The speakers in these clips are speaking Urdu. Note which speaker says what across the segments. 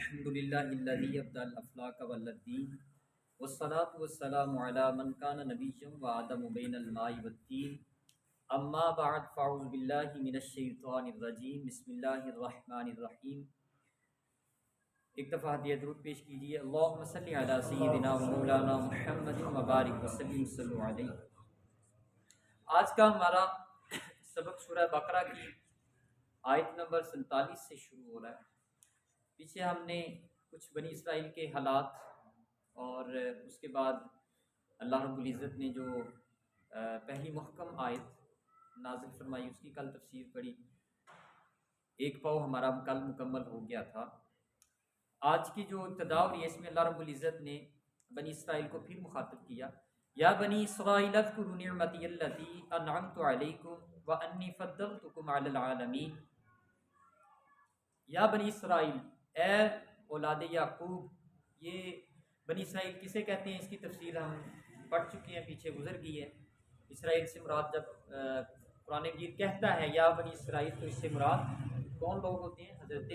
Speaker 1: الحمد للہ الذی ابدع الافلاک والدین والصلاة والسلام علی من کان نبیا وآدم بین الماء والطین اما بعد فاعوذ باللہ من الشیطان الرجیم بسم اللہ الرحمن الرحیم۔ ایک دفعہ ہدیہ درود پیش کیجیے۔ اللہم صلی علی سیدنا و مولانا محمد وبارک وسلم صلی علیہ۔ آج کا ہمارا سبق سورہ بقرہ کی آیت نمبر 47 سے شروع ہو رہا ہے۔ پیچھے ہم نے کچھ بنی اسرائیل کے حالات اور اس کے بعد اللہ رب العزت نے جو پہلی محکم آیت نازل فرمائی اس کی کل تفسیر پڑھی، ایک پاؤ ہمارا کل مکمل ہو گیا تھا۔ آج کی جو ابتدا ہو رہی ہے اس میں اللہ رب العزت نے بنی اسرائیل کو پھر مخاطب کیا، یا بنی اسرائیل اذکروا نعمتی التی انعمت علیکم وانی فضلتکم علی العالمین۔ یا بنی اسرائیل، اے اولاد یعقوب۔ یہ بنی اسرائیل کسے کہتے ہیں اس کی تفصیل ہم پڑھ چکے ہیں، پیچھے گزر گئی ہے۔ اسرائیل سے مراد جب قرآن مجید کہتا ہے یا بنی اسرائیل تو اس سے مراد کون لوگ ہوتے ہیں؟ حضرت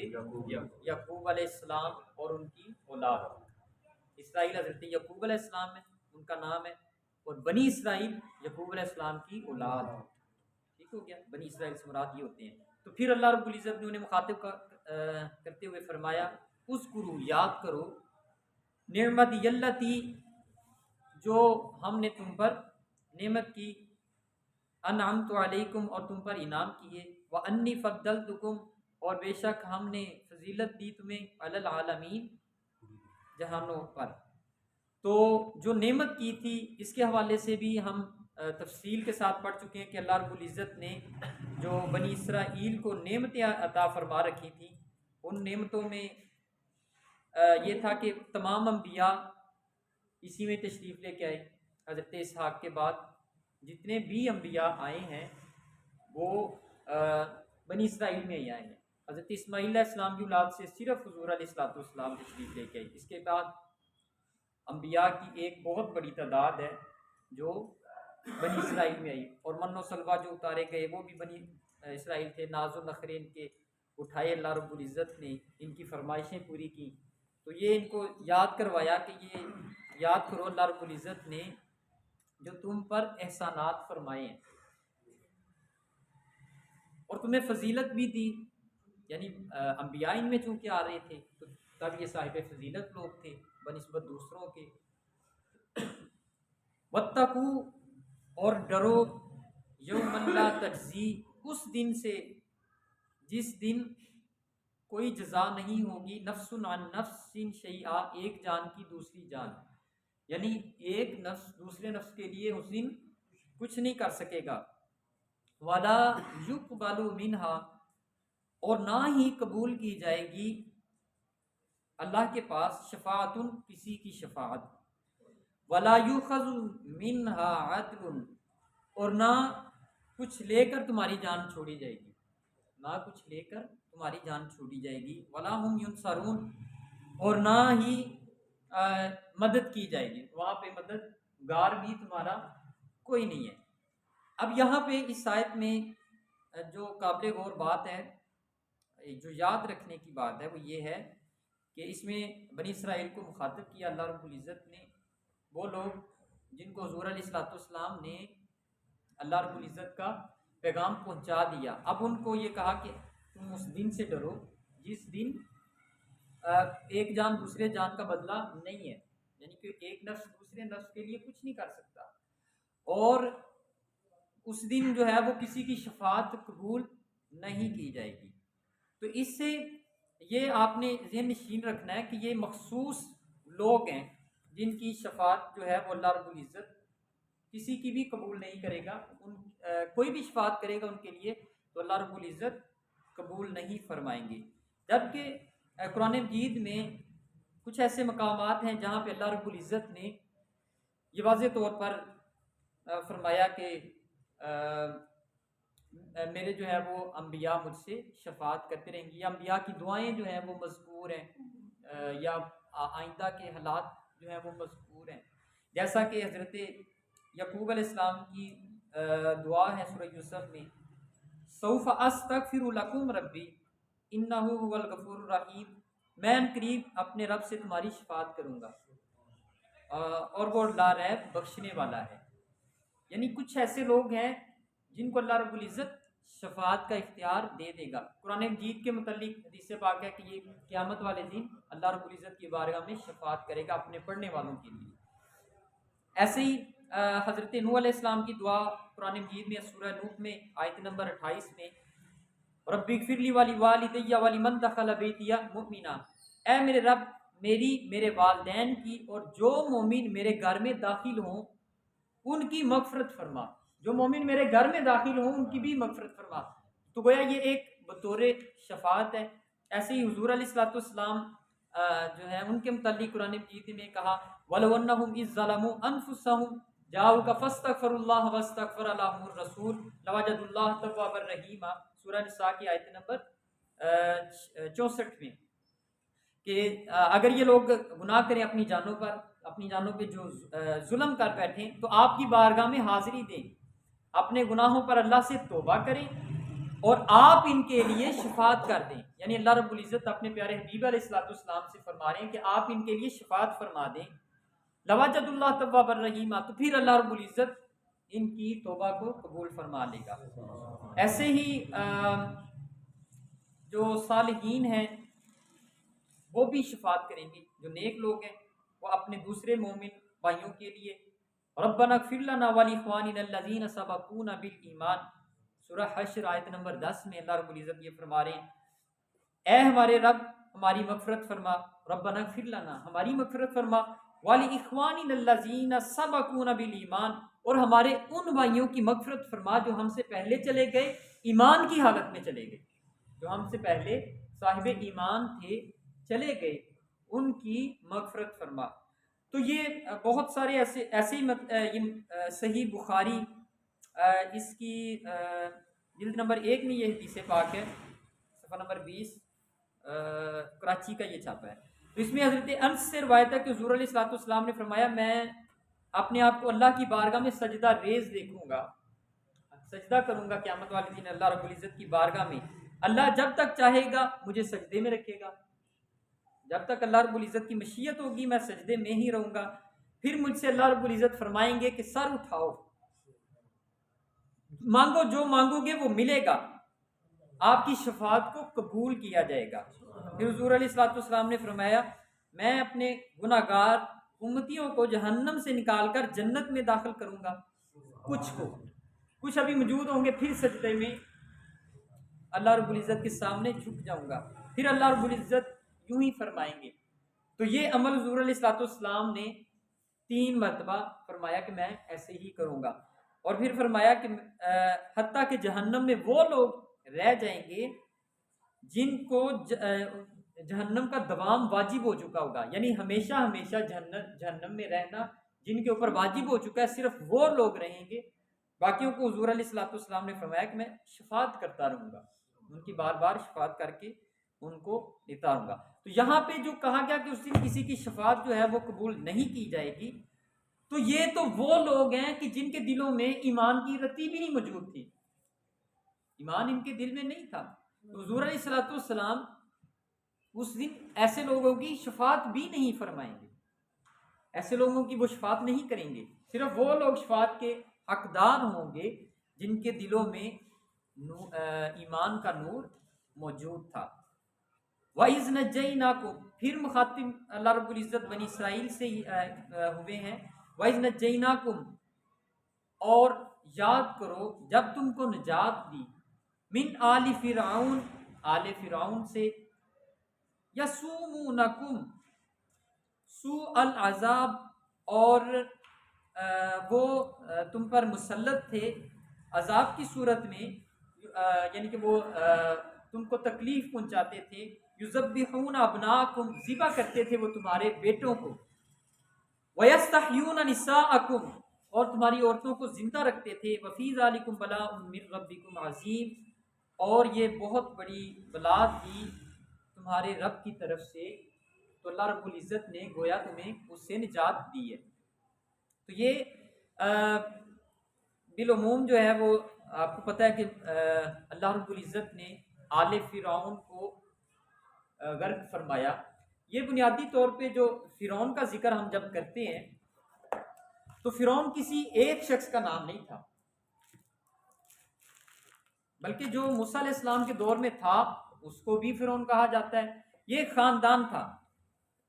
Speaker 1: یعقوب علیہ السلام اور ان کی اولاد۔ اسرائیل حضرت یعقوب علیہ السلام ہے، ان کا نام ہے، اور بنی اسرائیل یعقوب علیہ السلام کی اولاد۔ ٹھیک ہو گیا، بنی اسرائیل سے مراد یہ ہوتے ہیں۔ تو پھر اللہ رب العزت نے انہیں مخاطب کرتے ہوئے فرمایا اذکروا، یاد کرو، نعمت یلتی، جو ہم نے تم پر نعمت کی، انعمت علیکم، اور تم پر انعام کیے، وانی فضلتکم، اور بے شک ہم نے فضیلت دی تمہیں، علی العالمین، جہانوں پر۔ تو جو نعمت کی تھی اس کے حوالے سے بھی ہم تفصیل کے ساتھ پڑھ چکے ہیں کہ اللہ رب العزت نے جو بنی اسرائیل کو نعمتیں عطا فرما رکھی تھیں، ان نعمتوں میں یہ تھا کہ تمام انبیاء اسی میں تشریف لے کے آئے۔ حضرت اسحاق کے بعد جتنے بھی انبیاء آئے ہیں وہ بنی اسرائیل میں ہی آئے ہیں۔ حضرت اسماعیل علیہ السلام کی اولاد سے صرف حضور علیہ السلام تشریف لے کے آئی۔ اس کے بعد انبیاء کی ایک بہت بڑی تعداد ہے جو بنی اسرائیل میں آئی، اور من و سلوہ جو اتارے گئے وہ بھی بنی اسرائیل تھے۔ ناز و نخرے ان کے اٹھائے اللہ رب العزت نے، ان کی فرمائشیں پوری کی۔ تو یہ ان کو یاد کروایا کہ یہ یاد کرو اللہ رب العزت نے جو تم پر احسانات فرمائے ہیں اور تمہیں فضیلت بھی دی، یعنی انبیاء ان میں چونکہ آ رہے تھے تو تب یہ صاحب فضیلت لوگ تھے بنسبت دوسروں کے۔ واتقوا، اور ڈرو، یوم لا تجزی، اس دن سے جس دن کوئی جزا نہیں ہوگی، نفس عن نفس شیئا، ایک جان کی دوسری جان، یعنی ایک نفس دوسرے نفس کے لیے اس دن کچھ نہیں کر سکے گا۔ ولا یقبل منہا، اور نہ ہی قبول کی جائے گی اللہ کے پاس شفاعت، کسی کی شفاعت۔ ولا یؤخذ منہا عدل، اور نہ کچھ لے کر تمہاری جان چھوڑی جائے گی، نہ کچھ لے کر تمہاری جان چھوڑی جائے گی۔ ولا ہم ینصرون، اور نہ ہی مدد کی جائے گی، وہاں پہ مددگار بھی تمہارا کوئی نہیں ہے۔ اب یہاں پہ اس آیت میں جو قابل غور بات ہے، جو یاد رکھنے کی بات ہے، وہ یہ ہے کہ اس میں بنی اسرائیل کو مخاطب کیا اللہ رب العزت نے، وہ لوگ جن کو حضور علیہ السلام نے اللہ رب العزت کا پیغام پہنچا دیا۔ اب ان کو یہ کہا کہ تم اس دن سے ڈرو جس دن ایک جان دوسرے جان کا بدلہ نہیں ہے، یعنی کہ ایک نفس دوسرے نفس کے لیے کچھ نہیں کر سکتا، اور اس دن جو ہے وہ کسی کی شفاعت قبول نہیں کی جائے گی۔ تو اس سے یہ آپ نے ذہن نشین رکھنا ہے کہ یہ مخصوص لوگ ہیں جن کی شفاعت جو ہے وہ اللہ رب العزت کسی کی بھی قبول نہیں کرے گا۔ کوئی بھی شفاعت کرے گا ان کے لیے تو اللہ رب العزت قبول نہیں فرمائیں گے۔ جبکہ قرآن مجید میں کچھ ایسے مقامات ہیں جہاں پہ اللہ رب العزت نے یہ واضح طور پر فرمایا کہ میرے جو ہے وہ انبیاء مجھ سے شفاعت کرتے رہیں گے، یا انبیاء کی دعائیں جو ہیں وہ مذکور ہیں، یا آئندہ کے حالات جو ہیں وہ مذکور ہیں۔ جیسا کہ حضرت یعقوب علیہ السلام کی دعا ہے سورہ یوسف میں، سوف استغفر لکم ربی انہ هو الغفور الرحیم، میں ان قریب اپنے رب سے تمہاری شفاعت کروں گا اور وہ لا ریب بخشنے والا ہے۔ یعنی کچھ ایسے لوگ ہیں جن کو اللہ رب العزت شفاعت کا اختیار دے دے گا۔ قرآن مجید کے متعلق حدیث پاک ہے کہ یہ قیامت والے دن اللہ رب العزت کی بارگاہ میں شفاعت کرے گا اپنے پڑھنے والوں کے لیے۔ ایسے ہی حضرت نوح علیہ السلام کی دعا قرآن مجید میں سورہ نوح میں آیت نمبر 28 میں ربی اغفر لی ولوالدی ولمن دخل بیتی مؤمنا، اے میرے رب میرے والدین کی اور جو مومن میرے گھر میں داخل ہوں ان کی مغفرت فرما، جو مومن میرے گھر میں داخل ہوں ان کی بھی مغفرت فرما۔ تو گویا یہ ایک بطور شفاعت ہے۔ ایسے ہی حضور علیہ الصلوۃ والسلام جو ہے ان کے متعلق قرآن مجید میں کہا وَلَوْ أَنَّهُمْ إِذ ظَّلَمُوا أَنفُسَهُمْ جَاءُوكَ فَاسْتَغْفَرُوا اللَّهَ وَاسْتَغْفَرَ لَهُمُ الرَّسُولُ لَوَجَدُوا اللَّهَ تَوَّابًا رَحِيمًا، سورہ نساء کی آیت نمبر 64 میں، کہ اگر یہ لوگ گناہ کریں اپنی جانوں پہ جو ظلم کر بیٹھیں تو آپ کی بارگاہ میں حاضری دیں، اپنے گناہوں پر اللہ سے توبہ کریں اور آپ ان کے لیے شفاعت کر دیں۔ یعنی اللہ رب العزت اپنے پیارے حبیب علیہ الصلوۃ والسلام سے فرما رہے ہیں کہ آپ ان کے لیے شفاعت فرما دیں، لوجد اللہ توابا رحیما، تو پھر اللہ رب العزت ان کی توبہ کو قبول فرما لے گا۔ ایسے ہی جو صالحین ہیں وہ بھی شفاعت کریں گے، جو نیک لوگ ہیں وہ اپنے دوسرے مومن بھائیوں کے لیے ربنا اغفر لنا ولاخواننا الذین سبقونا بالایمان، سورہ حشر آیت نمبر 10 میں اللہ رب العزت یہ فرما رہے ہیں اے ہمارے رب ہماری مغفرت فرما، ربنا اغفر لنا ہماری مغفرت فرما، ولاخواننا الذین سبقونا بالایمان اور ہمارے ان بھائیوں کی مغفرت فرما جو ہم سے پہلے چلے گئے، ایمان کی حالت میں چلے گئے، جو ہم سے پہلے صاحب ایمان تھے چلے گئے، ان کی مغفرت فرما۔ تو یہ بہت سارے ایسے ہی صحیح بخاری اس کی جلد نمبر 1 میں یہ حدیث پاک ہے، صفحہ نمبر 20 کراچی کا یہ چھاپا ہے۔ تو اس میں حضرت انس سے روایت ہے کہ حضور علیہ الصلوۃ والسلام نے فرمایا میں اپنے آپ کو اللہ کی بارگاہ میں سجدہ ریز دیکھوں گا، سجدہ کروں گا قیامت والے دن اللہ رب العزت کی بارگاہ میں، اللہ جب تک چاہے گا مجھے سجدے میں رکھے گا، جب تک اللہ رب العزت کی مشیت ہوگی میں سجدے میں ہی رہوں گا، پھر مجھ سے اللہ رب العزت فرمائیں گے کہ سر اٹھاؤ، مانگو جو مانگو گے وہ ملے گا، آپ کی شفاعت کو قبول کیا جائے گا۔ پھر حضور علیہ الصلوۃ والسلام نے فرمایا میں اپنے گناہ گار امتیوں کو جہنم سے نکال کر جنت میں داخل کروں گا، کچھ ابھی موجود ہوں گے، پھر سجدے میں اللہ رب العزت کے سامنے جھک جاؤں گا، پھر اللہ رب العزت یوں ہی فرمائیں گے۔ تو یہ عمل حضور علیہ الصلوۃ والسلام نے 3 مرتبہ فرمایا کہ میں ایسے ہی کروں گا، اور پھر فرمایا کہ حتیٰ کہ جہنم میں وہ لوگ رہ جائیں گے جن کو جہنم کا دوام واجب ہو چکا ہوگا، یعنی ہمیشہ ہمیشہ جہنم میں رہنا جن کے اوپر واجب ہو چکا ہے، صرف وہ لوگ رہیں گے، باقیوں کو حضور علیہ الصلوۃ والسلام نے فرمایا کہ میں شفاعت کرتا رہوں گا، ان کی بار بار شفاعت کر کے ان کو دیتا رہوں گا۔ تو یہاں پہ جو کہا گیا کہ اس دن کسی کی شفاعت جو ہے وہ قبول نہیں کی جائے گی، تو یہ تو وہ لوگ ہیں کہ جن کے دلوں میں ایمان کی رتی بھی نہیں موجود تھی، ایمان ان کے دل میں نہیں تھا، تو حضور علیہ الصلوۃ والسلام اس دن ایسے لوگوں کی شفاعت بھی نہیں فرمائیں گے، ایسے لوگوں کی وہ شفاعت نہیں کریں گے، صرف وہ لوگ شفاعت کے حقدار ہوں گے جن کے دلوں میں ایمان کا نور موجود تھا۔ وَإِذْ نَجَّيْنَاكُمْ، پھر مخاطب اللہ رب العزت بنی اسرائیل سے ہوئے ہیں، وَإِذْ نَجَّيْنَاكُمْ، اور یاد کرو جب تم کو نجات دی، من آل فرعون، آل فرعون سے، یسومونکم، سوء العذاب، اور وہ تم پر مسلط تھے عذاب کی صورت میں، یعنی کہ وہ تم کو تکلیف پہنچاتے تھے، یذبحون ابناءکم، ذبح کرتے تھے وہ تمہارے بیٹوں کو، ویستحیون نساءکم، اور تمہاری عورتوں کو زندہ رکھتے تھے، وفی ذالکم بلاء من ربکم عظیم، اور یہ بہت بڑی بلا تھی تمہارے رب کی طرف سے، تو اللہ رب العزت نے گویا تمہیں اس سے نجات دی ہے۔ تو یہ بالعموم جو ہے وہ آپ کو پتہ ہے کہ اللہ رب العزت نے آل فرعون کو غرق فرمایا، یہ بنیادی طور پہ جو فرعون کا ذکر ہم جب کرتے ہیں تو فرعون کسی ایک شخص کا نام نہیں تھا، بلکہ جو موسیٰ علیہ السلام کے دور میں تھا اس کو بھی فرعون کہا جاتا ہے۔ یہ ایک خاندان تھا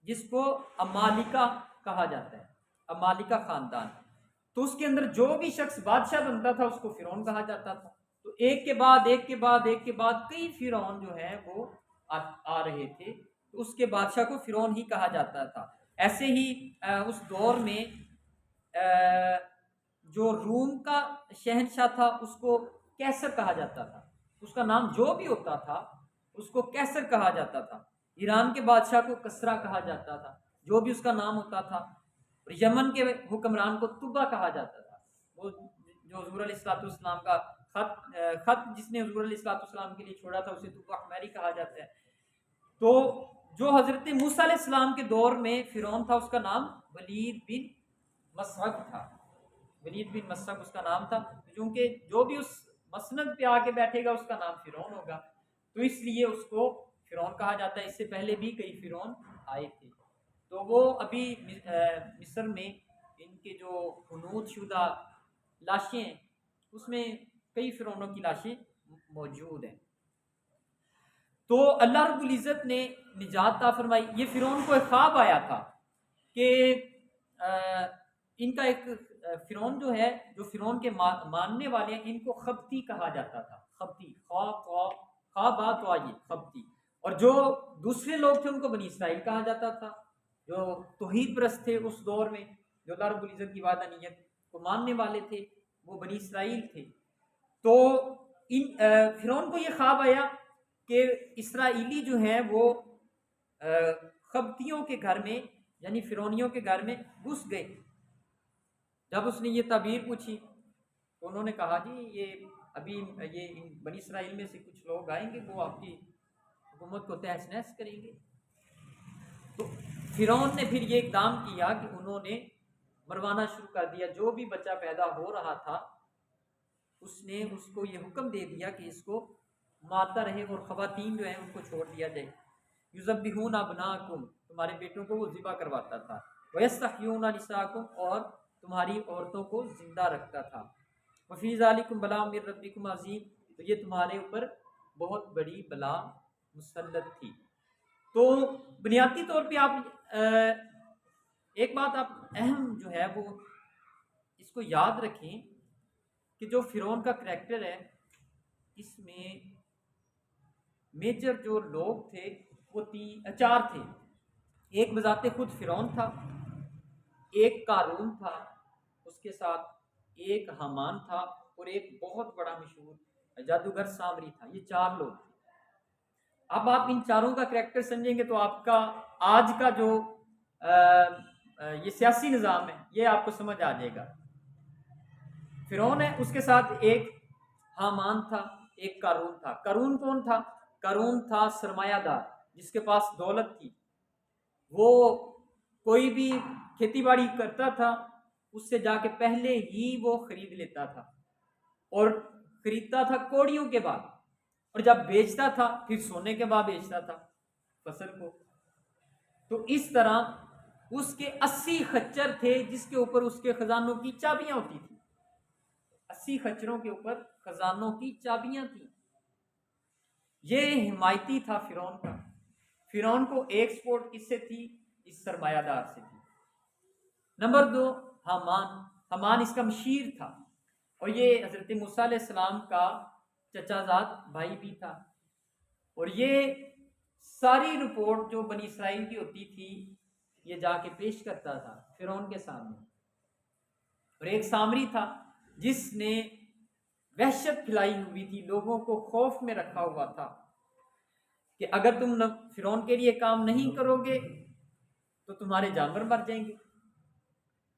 Speaker 1: جس کو امالیکا کہا جاتا ہے، امالیکا خاندان۔ تو اس کے اندر جو بھی شخص بادشاہ بنتا تھا اس کو فرعون کہا جاتا تھا۔ تو ایک کے بعد ایک کے بعد ایک کے بعد کئی فرعون جو ہے وہ آ رہے تھے، تو اس کے بادشاہ کو فرعون ہی کہا جاتا تھا۔ ایسے ہی اس دور میں جو روم کا شہنشاہ تھا اس کو کیسر کہا جاتا تھا، اس کا نام جو بھی ہوتا تھا اس کو کیسر کہا جاتا تھا۔ ایران کے بادشاہ کو کسرا کہا جاتا تھا، جو بھی اس کا نام ہوتا تھا۔ اور یمن کے حکمران کو طبا کہا جاتا تھا، وہ جو حضور علیہ السلام کا خط جس نے حضور علیہ السلام کے لیے چھوڑا تھا اسے طبا حمیری کہا جاتا ہے۔ تو جو حضرت موسیٰ علیہ السلام کے دور میں فرعون تھا اس کا نام ولید بن مسعود تھا، ولید بن مسعود اس کا نام تھا، کیونکہ جو بھی اس مسند پہ آ کے بیٹھے گا اس کا نام فرعون ہوگا، تو اس لیے اس کو فرعون کہا جاتا ہے۔ اس سے پہلے بھی کئی فرعون آئے تھے، تو وہ ابھی مصر میں ان کے جو حنوط شدہ لاشیں ہیں اس میں کئی فرعونوں کی لاشیں موجود ہیں۔ تو اللہ رب العزت نے نجات عطا فرمائی۔ یہ فرعون کو ایک خواب آیا تھا کہ ان کا ایک فرعون جو ہے، جو فرعون کے ماننے والے ہیں، ان کو خبتی کہا جاتا تھا، خبتی، خوابات آئی خبتی، اور جو دوسرے لوگ تھے ان کو بنی اسرائیل کہا جاتا تھا، جو توحید پرست تھے اس دور میں، جو اللہ رب العزت کی وحدانیت کو ماننے والے تھے، وہ بنی اسرائیل تھے۔ تو فرعون کو یہ خواب آیا کہ اسرائیلی جو ہیں وہ خبتیوں کے گھر میں یعنی فرعونیوں کے گھر میں گھس گئے۔ جب اس نے یہ تعبیر پوچھی تو انہوں نے کہا جی یہ ابھی یہ بنی اسرائیل میں سے کچھ لوگ آئیں گے، وہ آپ کی حکومت کو تہس نہس کریں گے۔ تو فرعون نے پھر یہ اقدام کیا کہ انہوں نے مروانا شروع کر دیا، جو بھی بچہ پیدا ہو رہا تھا اس نے اس کو یہ حکم دے دیا کہ اس کو مارتا رہے، اور خواتین جو ہیں ان کو چھوڑ دیا جائے۔ یذبحون ابناکم، تمہارے بیٹوں کو وہ ذبح کرواتا تھا، ویستحیون نساءکم، اور تمہاری عورتوں کو زندہ رکھتا تھا۔ وفی ذالکم بلاء من ربکم عظیم، تو یہ تمہارے اوپر بہت بڑی بلا مسلط تھی۔ تو بنیادی طور پہ آپ ایک بات آپ اہم جو ہے وہ اس کو یاد رکھیں کہ جو فرعون کا کریکٹر ہے اس میں میجر جو لوگ تھے وہ چار تھے۔ ایک بذات خود فرعون تھا، ایک قارون تھا، اس کے ساتھ ایک حامان تھا، اور ایک بہت بڑا مشہور جادوگر سامری تھا۔ یہ چار لوگ تھے۔ اب آپ ان چاروں کا کریکٹر سمجھیں گے تو آپ کا آج کا جو یہ سیاسی نظام ہے یہ آپ کو سمجھ آ جائے گا۔ فرعون ہے، اس کے ساتھ ایک حامان تھا، ایک قارون تھا۔ قارون کون تھا؟ قارون تھا سرمایہ دار جس کے پاس دولت تھی، وہ کوئی بھی کھیتی باڑی کرتا تھا اس سے جا کے پہلے ہی وہ خرید لیتا تھا، اور خریدتا تھا کوڑیوں کے بعد، اور جب بیچتا تھا پھر سونے کے بعد بیچتا تھا فصل کو۔ تو اس طرح اس کے 80 خچر تھے جس کے اوپر اس کے خزانوں کی چابیاں ہوتی تھیں، 80 خچروں کے اوپر خزانوں کی چابیاں تھیں۔ یہ حمایتی تھا فرعون کا۔ فرعون کو ایک سپورٹ کس سے تھی؟ اس سرمایہ دار سے تھی۔ نمبر 2 حامان، حامان اس کا مشیر تھا، اور یہ حضرت موسیٰ علیہ السلام کا چچا زاد بھائی بھی تھا، اور یہ ساری رپورٹ جو بنی اسرائیل کی ہوتی تھی یہ جا کے پیش کرتا تھا فرعون کے سامنے۔ اور ایک سامری تھا جس نے وحشت پھیلائی ہوئی تھی، لوگوں کو خوف میں رکھا ہوا تھا کہ اگر تم فرعون کے لیے کام نہیں کرو گے تو تمہارے جانور مر جائیں گے،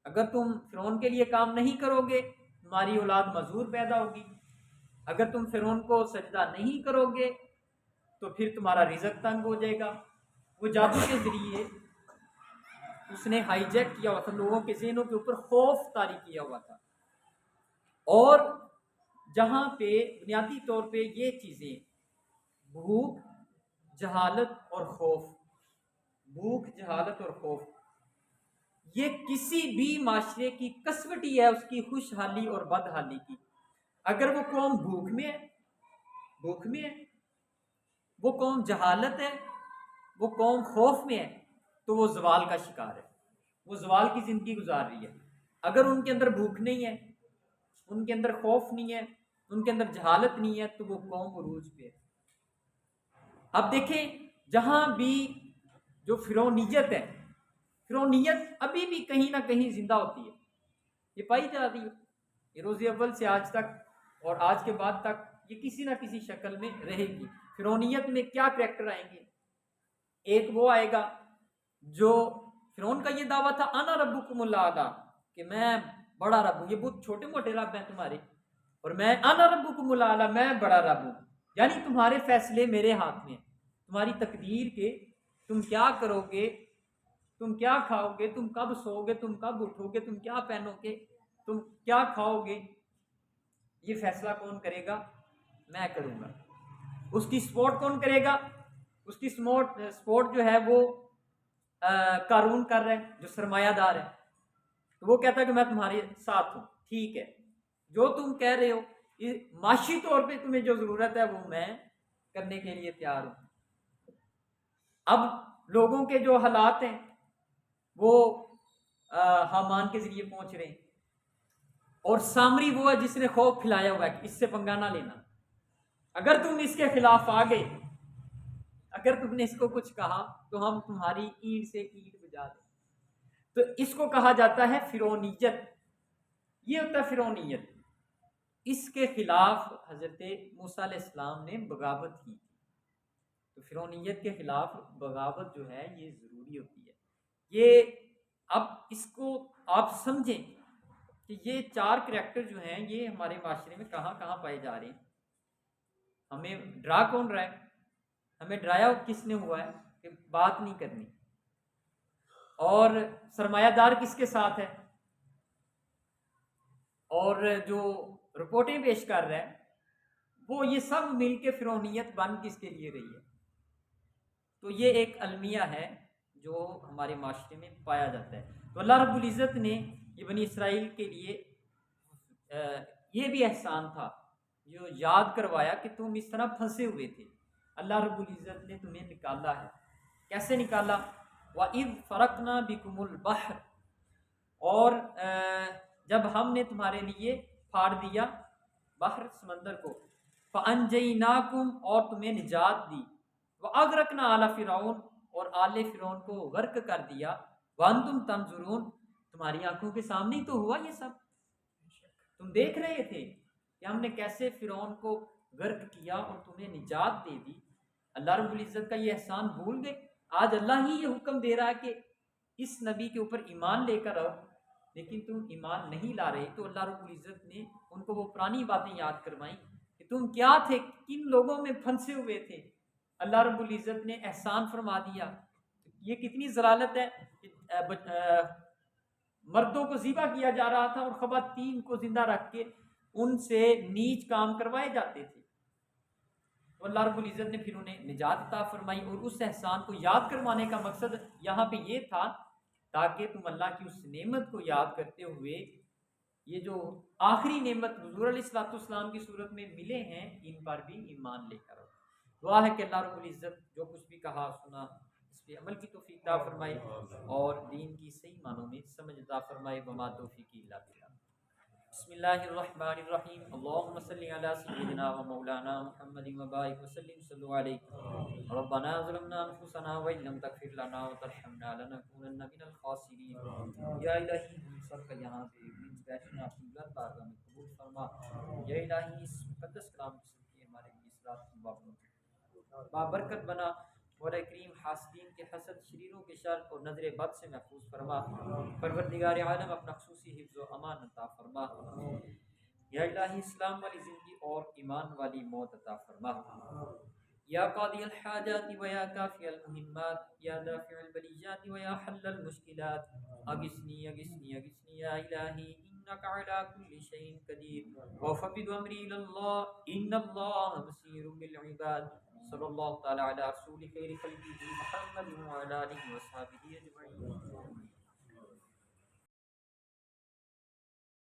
Speaker 1: اگر تم فرعون کے لیے کام نہیں کرو گے تمہاری اولاد معذور پیدا ہوگی، اگر تم فرعون کو سجدہ نہیں کرو گے تو پھر تمہارا رزق تنگ ہو جائے گا۔ وہ جادو کے ذریعے اس نے ہائی جیک کیا ہوا تھا، لوگوں کے ذہنوں کے اوپر خوف طاری کیا ہوا تھا، اور جہاں پہ بنیادی طور پہ یہ چیزیں بھوک، جہالت اور خوف، بھوک، جہالت اور خوف، یہ کسی بھی معاشرے کی کسوٹی ہے اس کی خوشحالی اور بدحالی کی۔ اگر وہ قوم بھوک میں ہے، وہ قوم جہالت ہے، وہ قوم خوف میں ہے، تو وہ زوال کا شکار ہے، وہ زوال کی زندگی گزار رہی ہے۔ اگر ان کے اندر بھوک نہیں ہے، ان کے اندر خوف نہیں ہے، ان کے اندر جہالت نہیں ہے، تو وہ قوم عروج پہ ہے۔ اب دیکھیں جہاں بھی جو فرعونیت ہے، فرعونیت ابھی بھی کہیں نہ کہیں زندہ ہوتی ہے، یہ پائی جا رہی ہے، یہ روز اول سے آج تک اور آج کے بعد تک یہ کسی نہ کسی شکل میں رہے گی۔ فرعونیت میں کیا کریکٹر آئیں گے؟ ایک وہ آئے گا جو فرعون کا یہ دعویٰ تھا انا ربکم الاعلی، کہ میں بڑا رب ہوں، یہ بہت چھوٹے موٹے رب ہیں تمہارے، اور میں انا ربکم الاعلی، میں بڑا رب ہوں، یعنی تمہارے فیصلے میرے ہاتھ میں ہیں، تمہاری تقدیر کے تم کیا کرو گے، تم کیا کھاؤ گے، تم کب سو گے، تم کب اٹھو گے، تم کیا پہنو گے، تم کیا کھاؤ گے، یہ فیصلہ کون کرے گا؟ میں کروں گا۔ اس کی سپورٹ کون کرے گا؟ اس کی سپورٹ جو ہے وہ قارون کر رہے ہیں جو سرمایہ دار ہے، تو وہ کہتا ہے کہ میں تمہارے ساتھ ہوں، ٹھیک ہے جو تم کہہ رہے ہو، معاشی طور پہ تمہیں جو ضرورت ہے وہ میں کرنے کے لیے تیار ہوں۔ اب لوگوں کے جو حالات ہیں وہ حامان کے ذریعے پہنچ رہے ہیں، اور سامری وہ ہے جس نے خوف پھیلایا ہوا ہے کہ اس سے پنگا نہ لینا، اگر تم اس کے خلاف آ گئے، اگر تم نے اس کو کچھ کہا تو ہم تمہاری اینٹ سے اینٹ بجا دیں۔ تو اس کو کہا جاتا ہے فرعونیت، یہ ہوتا ہے فرعونیت۔ اس کے خلاف حضرت موسیٰ علیہ السلام نے بغاوت کی، تو فرعونیت کے خلاف بغاوت جو ہے یہ ضروری ہوتی ہے۔ یہ اب اس کو آپ سمجھیں کہ یہ چار کریکٹر جو ہیں یہ ہمارے معاشرے میں کہاں کہاں پائے جا رہے ہیں۔ ہمیں ڈرا کون رہا ہے؟ ہمیں ڈرایا کس نے ہوا ہے کہ بات نہیں کرنی، اور سرمایہ دار کس کے ساتھ ہے، اور جو رپورٹیں پیش کر رہا ہے وہ یہ سب مل کے فرعونیت بن کس کے لیے رہی ہے۔ تو یہ ایک المیہ ہے جو ہمارے معاشرے میں پایا جاتا ہے۔ تو اللہ رب العزت نے یہ بنی اسرائیل کے لیے یہ بھی احسان تھا جو یاد کروایا کہ تم اس طرح پھنسے ہوئے تھے، اللہ رب العزت نے تمہیں نکالا ہے۔ کیسے نکالا؟ وَإِذْ فَرَقْنَا بِكُمُ الْبَحْرَ، اور جب ہم نے تمہارے لیے پھاڑ دیا بحر سمندر کو، فَأَنْجَيْنَاكُمْ، اور تمہیں نجات دی، وَأَغْرَقْنَا آلَ فِرْعَوْنَ، اور آل فرعون کو غرق کر دیا، وَأَنْتُمْ تَنْظُرُونَ، تمہاری آنکھوں کے سامنے ہی تو ہوا یہ سب، تم دیکھ رہے تھے کہ ہم نے کیسے فرعون کو غرق کیا اور تمہیں نجات دے دی۔ اللہ رب العزت کا یہ احسان بھول گئے؟ آج اللہ ہی یہ حکم دے رہا ہے کہ اس نبی کے اوپر ایمان لے کر آؤ، لیکن تم ایمان نہیں لا رہے، تو اللہ رب العزت نے ان کو وہ پرانی باتیں یاد کروائیں کہ تم کیا تھے، کن لوگوں میں پھنسے ہوئے تھے۔ اللہ رب العزت نے احسان فرما دیا۔ یہ کتنی ضلالت ہے کہ مردوں کو ذبح کیا جا رہا تھا اور خواتین کو زندہ رکھ کے ان سے نیچ کام کروائے جاتے تھے، تو اللہ رب العزت نے پھر انہیں نجات عطا فرمائی، اور اس احسان کو یاد کروانے کا مقصد یہاں پہ یہ تھا تاکہ تم اللہ کی اس نعمت کو یاد کرتے ہوئے یہ جو آخری نعمت حضور علیہ الصلوۃ والسلام کی صورت میں ملے ہیں ان پر بھی ایمان لے کر آؤ۔ دعا ہے کہ اللہ رب العزت جو کچھ بھی کہا سنا اس پہ عمل کی توفیق عطا فرمائے اور دین کی صحیح معنوں میں سمجھ عطا فرمائے۔ وما توفیقی الا باللہ۔ بسم اللہ الرحمن الرحیم، اللہم صلی علی سیدنا و مولانا محمد وبارک وسلم، صلو علیہ ربنا ظلمنا انفسنا وان لم تغفر لنا وترحمنا لنکونن من الخاسرین۔ یا الہی ہم سب کا یہاں پہ بیٹھنا اپنی بلند بارگاہ میں قبول فرما۔ یا الہی اس مقدس کلام کی صدقے ہمارے لیے صراط بابرکت بنا، مولا کریم حاسدین کے حسد، شریروں کے شر اور نظر بد سے محفوظ فرما۔ پروردگار عالم اپنا خصوصی حفظ و امان عطا فرما۔ یا الہی اسلام والی زندگی اور ایمان والی موت عطا فرما۔ یا قاضی الحاجات و یا کافی المہمات، یا دافع البلیات و یا حل المشکلات، اغثنی اغثنی اغثنی یا الہی انک علی کل شیء قدیر، وفوض امری الی اللہ ان اللہ بصیر بالعباد۔ صلی اللہ تعالی علی رسول خیر خلقہ محمد وعلی آلہ وصحبہ اجمعین.